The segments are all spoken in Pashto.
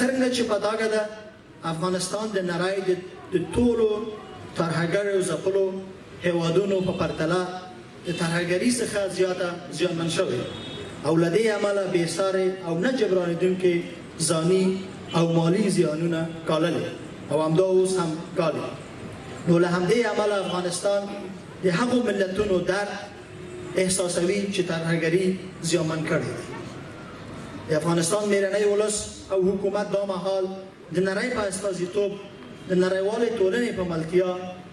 څرنګه چې په ډاګه ده افغانستان د نړۍ د ټولو ترهګرو ځپلو هیوادونو په پرتله د ترهګرۍ څخه زیاته زیانمن شوی او له دې امله بېسارې او نه جبرانېدونکې ځاني او مالي زیانونه ګاللي او همدا اوس هم ګالي. نو له همدې امله افغانستان د هغو ملتونو درد احساسوي چې ترهګري زیانمن کړی دی. د افغانستان میرنی ولس او حکومت دا مهال د نړۍ په استازیتوب د نړیوالې ټولنې په ملتیا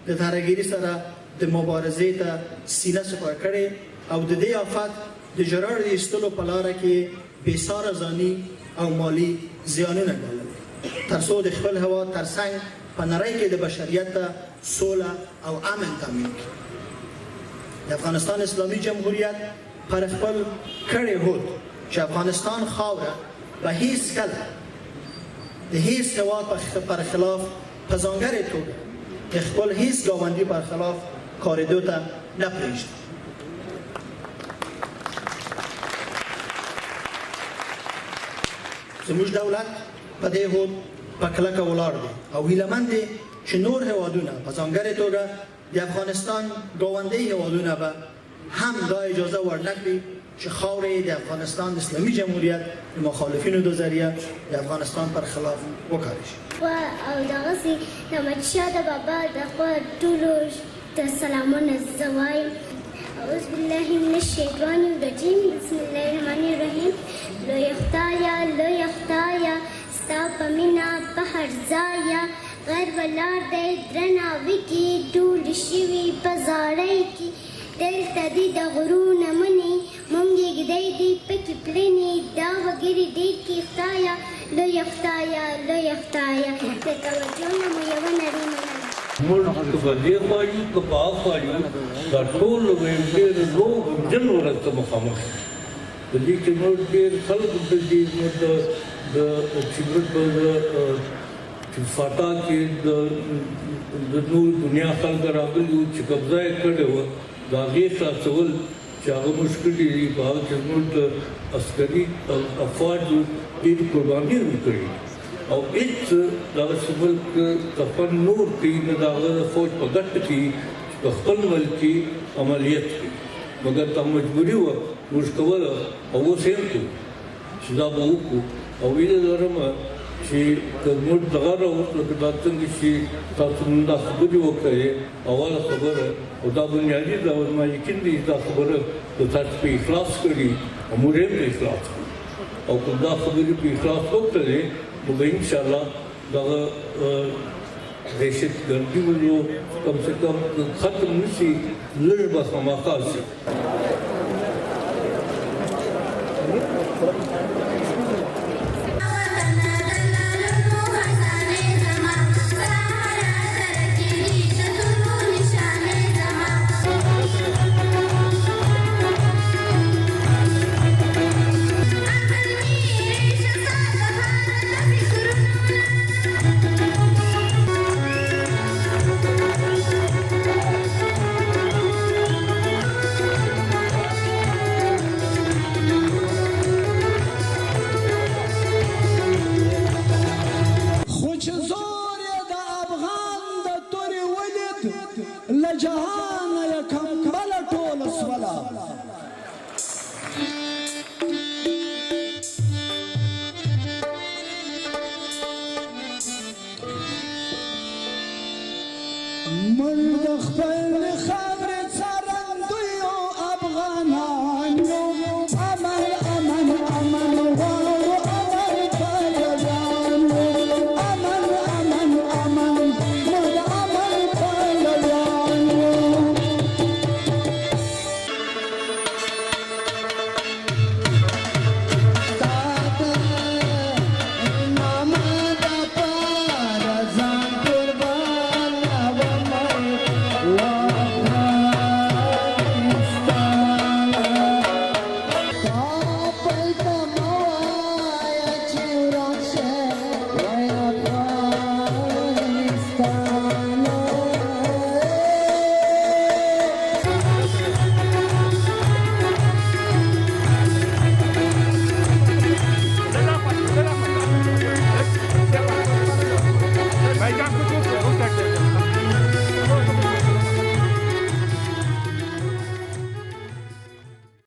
د ترهګري سره د مبارزې ته سینه سپر کړې او د دې آفت د جرړې د ایستلو په لاره کې بېساره ځاني او مالي زیانونه ګاللي تر څو د خپل هېواد ترڅنګ په نړۍ کې د بشریت ته سوله او امن تامین کړي. د افغانستان اسلامي جمهوریت پر خپل کړی هوډ چې افغانستان خاوره به هیڅ کله د هیڅ هېواد پر خلاف په ځانګړې توګه د خپل هیڅ ګاونډي پر خلاف کارېدو ته نه پرېږدي. زموږ دولت په دې هوډ په کلکه ولاړ دی او هیلهمند دی چې نور هېوادونه په ځانګړې توګه د افغانستان ګاونډي هېوادونه به هم دا اجازه ورنکړي چې خاورې د افغانستان اسلامي جمهوریت د مخالفینو د ذریعه د افغانستان پر خلاف وکاري شي. او دغسې د احمدشاه د بابا د خوا ټولو ته سلامونه زه وایم. اعوذ بالله من الشیطان الرجیم بسم الله الرحمن الرحیم. لویه خدایه ستا په مینه په هر ځایه غر ولاړ دی درناوي کې ټول شوي په زاړی کې دلته دي د غرونه منې مونږ یږدی دي پکې پلنې دا وګړي ډېر کې خدایه لویه خدایه د توجه نه مو یوه نړۍ مننه. موږ که په دې غواړو که په هغه غواړو دا ټول ډېر لوی غمجن ورځ ته مخامخ یو. په دې کې موږ ډېر خلک د دې چې موږ په فاټا کې د نور دنیا خلک راغلي وو چې قبضه یې کړې وه د هغې خلاصول چې هغه موږ کړي دي په هغه کې زموږ د عسکري افواجو ډېرې قربانۍ ورکړي او هېڅ دغسې ملک کفن نور کوي نه د هغه د فوج په ګټه کې په خپل ملک کې عملیات کوي مګر دا مجبوري وه موږ کوله او اوس یې هم کوو چې دا به وکړو او هیله لرم چې که موږ دغه راوړو لکه دا څنګه چې تاسو نن دا خبرې وکړې اوله خبره او دا بنیادي ده او زما یقین دی دا خبره که تاسو په اخلاص کړي او موږ یې په اخلاص کړو او که دا خبرې په اخلاص وکړلې نو به انشاءالله دغه دهشتګردي ولو کم سے کم ختم نه شي لږ به خامخا شي. من د خپل خاورې